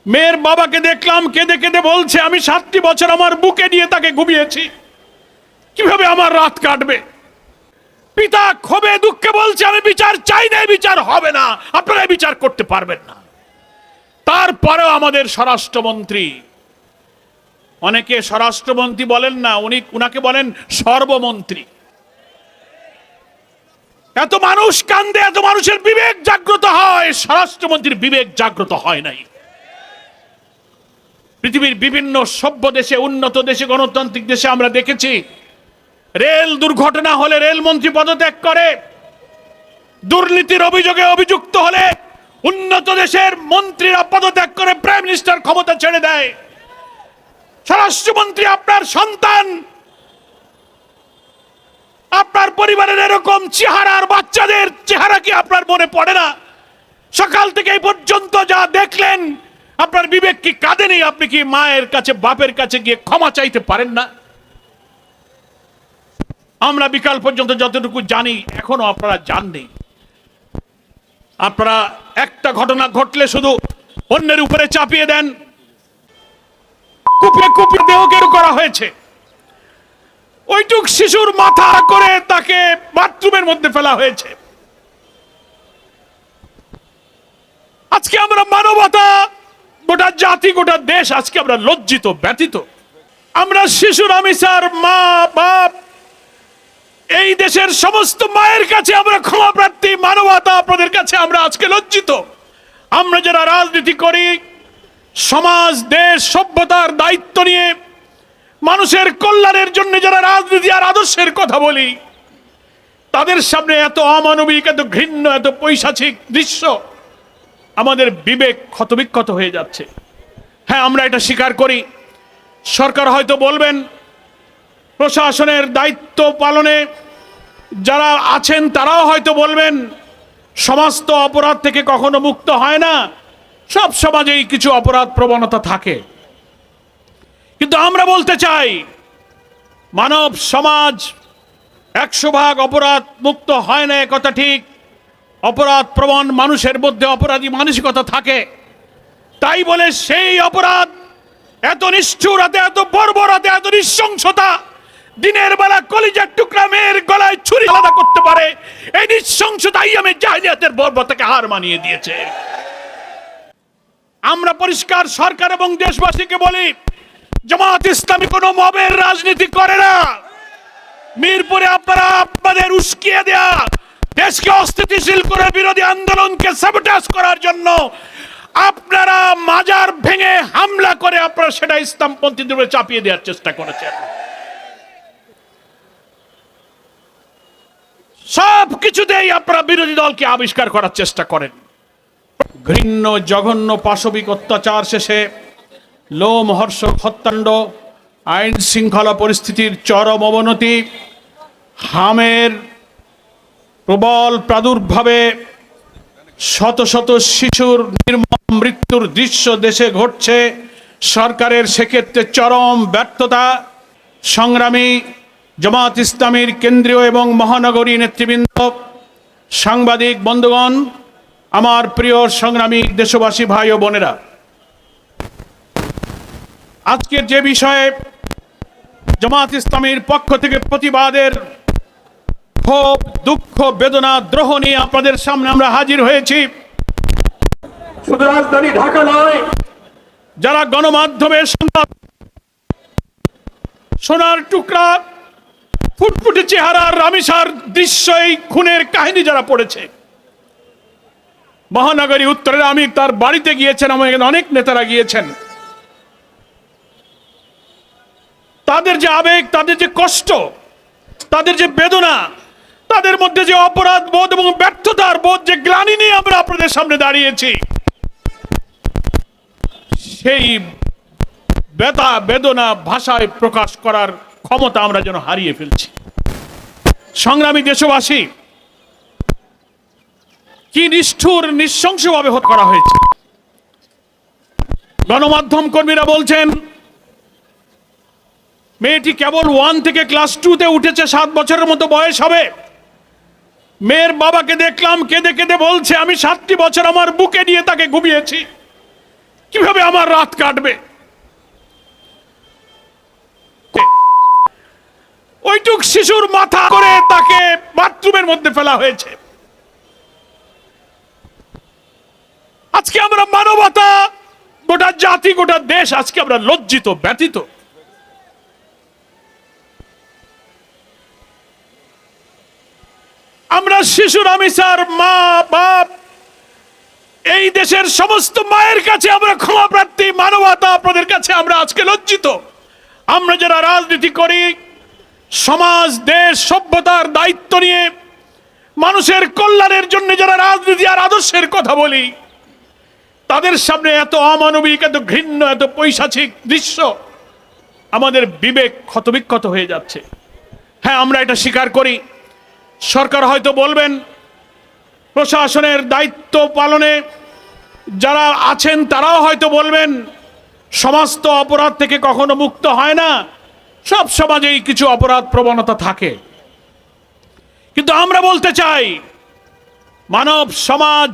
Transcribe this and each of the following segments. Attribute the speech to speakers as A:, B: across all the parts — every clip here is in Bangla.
A: মেয়ের বাবাকে দেখলাম কেঁদে কেঁদে বলছে আমি 7টি বছর আমার বুকে নিয়ে তাকে ঘুমিয়েছি, কিভাবে আমার রাত কাটবে। পিতা ক্ষোভে দুঃখে বলছে আমি বিচার চাই না, বিচার হবে না, আপনারা বিচার করতে পারবেন না। তারপরেও আমাদের স্বরাষ্ট্রমন্ত্রী, অনেকে স্বরাষ্ট্রমন্ত্রী বলেন না, উনাকে বলেন সর্বমন্ত্রী। এত মানুষ কান্দে, এত মানুষের বিবেক জাগ্রত হয়, স্বরাষ্ট্রমন্ত্রীর বিবেক জাগ্রত হয় নাই। পৃথিবীর বিভিন্ন সভ্য দেশে, উন্নত দেশে, গণতান্ত্রিক দেশে আমরা দেখেছি রেল দুর্ঘটনা হলে রেলমন্ত্রী পদত্যাগ করে, দুর্নীতির অভিযোগে অভিযুক্ত হলে উন্নত দেশের মন্ত্রীরা পদত্যাগ করে প্রাইম মিনিস্টার ক্ষমতা ছেড়ে দেয়। স্বরাষ্ট্রমন্ত্রী আপনার সন্তান, আপনার পরিবারের এরকম চেহারার বাচ্চাদের চেহারা কি আপনার মনে পড়ে না? সকাল থেকে এই পর্যন্ত যা দেখলেন, আপনার বিবেক কি কাঁদেনি? আপনি কি মায়ের কাছে, বাপের কাছে গিয়ে ক্ষমা চাইতে পারেন না? আমরা বিকাল পর্যন্ত যতটুকু জানি, এখনো আপনারা জাননি। আপনারা একটা ঘটনা ঘটলে শুধু অন্যের উপরে চাপিয়ে দেন। কুপিয়ে কুপিয়ে দেহ কেউ করা হয়েছে, ওইটুক শিশুর মাথা করে তাকে বাথরুমের মধ্যে ফেলা হয়েছে। আজকে আমরা মানবতা, গোটা জাতি, গোটা দেশ আজকে আমরা লজ্জিত, ব্যথিত। আমরা শিশু রামিসার মা বাপ, এই দেশের সমস্ত মায়ের কাছে আমরা ক্ষমা প্রার্থী। মানবতা আপনাদের কাছে আমরা আজকে লজ্জিত। আমরা যারা রাজনীতি করি, সমাজ, দেশ, সভ্যতার দায়িত্ব নিয়ে মানুষের কল্যাণের জন্য যারা রাজনীতি আর আদর্শের কথা বলি, তাদের সামনে এত অমানবিক, এত ঘৃণ্য, এত পৈশাচিক দৃশ্য, আমাদের বিবেক ক্ষতবিক্ষত হয়ে যাচ্ছে। হ্যাঁ, আমরা এটা স্বীকার করি। সরকার হয়তো বলবেন, প্রশাসনের দায়িত্ব পালনে যারা আছেন তারাও হয়তো বলবেন, সমাজ তো অপরাধ থেকে কখনো মুক্ত হয় না, সব সমাজেই কিছু অপরাধ প্রবণতা থাকে। কিন্তু আমরা বলতে চাই, মানব সমাজ 100% অপরাধ মুক্ত হয় না, কথা ঠিক। অপরাধ প্রবণ মানুষের মধ্যে অপরাধী মানসিকতা থাকে। তাই বলে সেই অপরাধ, এত নিষ্ঠুরতা, এত বর্বরতা, এত নৃশংসতা, দিনের বেলা কলিজার টুকরা মেয়ের গলায় ছুরি আলাদা করতে পারে, এই নৃশংসতা আইয়ামে জাহিলিয়াতের বর্বরতাকে হার মানিয়ে দিয়েছে। আমরা পরিষ্কার সরকার এবং দেশবাসীকে বলি, জামাত ইসলামী কোনো মবের রাজনীতি করে না। মিরপুরে আপনারা আপনাদের উস্কিয়ে দেয়া, দেশকে অস্থিতিশীল করে বিরোধী আন্দোলনকে সাবোটাজ করার জন্য আপনারা মাজার ভেঙে হামলা করে আপনারা সেটা ইসলামপন্থীদের উপরে চাপিয়ে দেওয়ার চেষ্টা করেছেন। সব কিছুতেই আপনারা বিরোধী দলকে আবিষ্কার করার চেষ্টা করেন। ঘৃণ্য, জঘন্য, পাশবিক অত্যাচার শেষে লোমহর্ষক হত্যাকাণ্ড, আইন শৃঙ্খলা পরিস্থিতির চরম অবনতি, হামের প্রবল প্রাদুর্ভাবে শত শত শিশুর নির্মম মৃত্যুর দৃশ্য দেশে ঘটছে। সরকারের সেক্ষেত্রে চরম ব্যর্থতা। সংগ্রামী জামাত ইসলামীর কেন্দ্রীয় এবং মহানগরী নেতৃবৃন্দ, সাংবাদিক বন্ধুগণ, আমার প্রিয় সংগ্রামী দেশবাসী ভাই ও বোনেরা, আজকের যে বিষয়ে জামাত ইসলামীর পক্ষ থেকে প্রতিবাদের ক্ষোভ, দুঃখ, বেদনা, দ্রোহ নিয়ে আপনাদের সামনে আমরা হাজির হয়েছি। শুধু রাজধানী ঢাকা নয়, যারা গণমাধ্যমের সোনার টুকরা, ফুটফুটে চেহারার রামিসার দৃশ্য, এই খুনের কাহিনী যারা পড়েছে, মহানগরী উত্তরের আমি তার বাড়িতে গিয়েছেন, আমাদের অনেক নেতারা গিয়েছেন। তাদের যে আবেগ, তাদের যে কষ্ট, তাদের যে বেদনা, তাদের মধ্যে যে অপরাধ বোধ এবং ব্যর্থতার বোধ, যে গ্লানি নিয়ে আমরা আপনাদের সামনে দাঁড়িয়েছি, সেই ব্যথা বেদনা ভাষায় প্রকাশ করার ক্ষমতা আমরা যেন হারিয়ে ফেলছি। সংগ্রামী দেশবাসী, কি নিষ্ঠুর, নৃশংসভাবে হত্যা করা হয়েছে। গণমাধ্যম কর্মীরা বলছেন মেয়েটি কেবল 1 থেকে ক্লাস 2-তে উঠেছে, 7 বছরের মতো বয়স হবে। মেয়ের বাবাকে দেখলাম কেঁদে কেঁদে বলছে আমি 7টি বছর আমার বুকে নিয়ে তাকে ঘুমিয়েছি, কিভাবে আমার রাত কাটবে? ওইটুক শিশুর মাথা করে তাকে বাথরুমের মধ্যে ফেলা হয়েছে। আজকে আমরা মানবতা, গোটা জাতি, গোটা দেশ আজকে আমরা লজ্জিত, ব্যথিত। আমরা শিশুর আমিসার মা বাপ, এই দেশের সমস্ত মায়ের কাছে আমরা ক্ষমা প্রার্থী। মানবতা, আপনাদের কাছে আমরা আজকে লজ্জিত। আমরা যারা রাজনীতি করি, সমাজ, দেশ, সভ্যতার দায়িত্ব নিয়ে মানুষের কল্যাণের জন্য যারা রাজনীতি আর আদর্শের কথা বলি, তাদের সামনে এত অমানবিক, এত ঘৃণ্য, এত পৈশাচিক দৃশ্য, আমাদের বিবেক ক্ষতবিক্ষত হয়ে যাচ্ছে। হ্যাঁ, আমরা এটা স্বীকার করি। সরকার হয়তো বলবেন, প্রশাসনের দায়িত্ব পালনে যারা আছেন তারাও হয়তো বলবেন, সমাজ তো অপরাধ থেকে কখনো মুক্ত হয় না, সব সমাজেই কিছু অপরাধ প্রবণতা থাকে। কিন্তু আমরা বলতে চাই, মানব সমাজ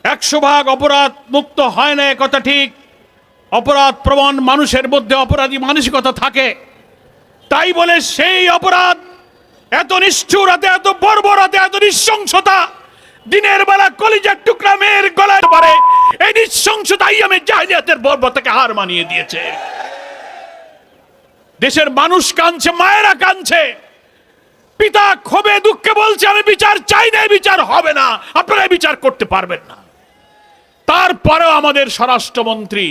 A: 100% অপরাধ মুক্ত হয় না, একথা ঠিক। অপরাধ প্রবণ মানুষের মধ্যে অপরাধী মানসিকতা থাকে। তাই বলে সেই অপরাধ এত নিষ্ঠুরতা, এত বর্বরতা, এত নৃশংসতা, দিনের বেলা কলিজার টুকরা মেয়ের গলায় পারে, এই নৃশংসতাই আমি জাহিলিয়াতের বর্বরতাকে হার মানিয়ে দিয়েছে। দেশের মানুষ কাঁদছে, মায়েরা কাঁদছে, পিতা ক্ষোভে দুঃখে বলছে, আমি বিচার চাই না, বিচার হবে না, আপনারা বিচার করতে পারবেন না। তারপরেও আমাদের স্বরাষ্ট্রমন্ত্রী,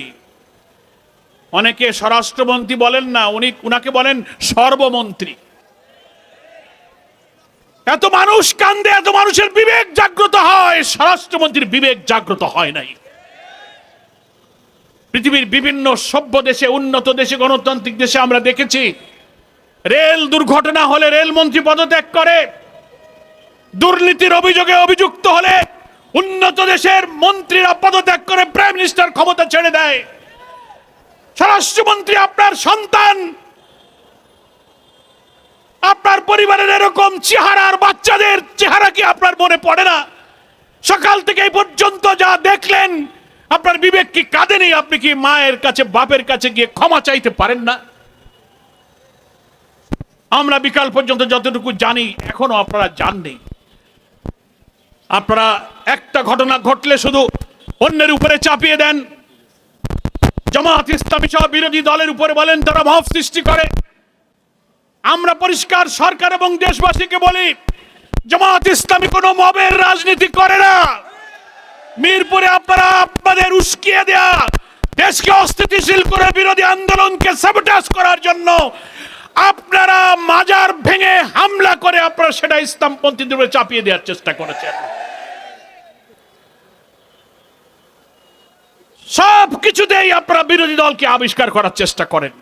A: অনেকে স্বরাষ্ট্রমন্ত্রী বলেন না, উনাকে বলেন সর্বমন্ত্রী। এত মানুষ কান্দে, এত মানুষের বিবেক জাগ্রত হয়, স্বরাষ্ট্রমন্ত্রীর বিবেক জাগ্রত হয় নাই। পৃথিবীর বিভিন্ন সভ্য দেশে, উন্নত দেশে, গণতান্ত্রিক দেশে আমরা দেখেছি, রেল দুর্ঘটনা হলে রেলমন্ত্রী পদত্যাগ করে, দুর্নীতির অভিযোগে অভিযুক্ত হলে উন্নত দেশের মন্ত্রীরা পদত্যাগ করে, প্রাইম মিনিস্টার ক্ষমতা ছেড়ে দেয়। স্বরাষ্ট্রমন্ত্রী আপনার সন্তান, আপনার পরিবারের এরকম চেহারার বাচ্চাদের চেহারা কি আপনার মনে পড়ে না? সকাল থেকে এই পর্যন্ত যা দেখলেন, আপনার বিবেক কি কাঁদেনি? আপনি কি মায়ের কাছে, বাপের কাছে গিয়ে ক্ষমা চাইতে পারেন না? আমরা বিকাল পর্যন্ত যতটুকু জানি, এখনো আপনারা জাননি। আপনারা একটা ঘটনা ঘটলে শুধু অন্যের উপরে চাপিয়ে দেন। জামাত ইসলামী সহ বিরোধী দলের উপরে বলেন তারা মব সৃষ্টি করে। আমরা পরিষ্কার সরকার এবং দেশবাসীকে বলি, জামাত ইসলামী কোনো মবের রাজনীতি করে না। মিরপুরে আপনারা আপনাদের উস্কিয়ে দেয়া, দেশকে অস্থিতিশীল করে বিরোধী আন্দোলনকে সাবোটাজ করার জন্য আপনারা মাজার ভেঙে হামলা করে আপনারা সেটা ইসলামপন্থীদের উপরে চাপিয়ে দেওয়ার চেষ্টা করেছেন। সব কিছুতেই আপনারা বিরোধী দলকে আবিষ্কার করার চেষ্টা করেন।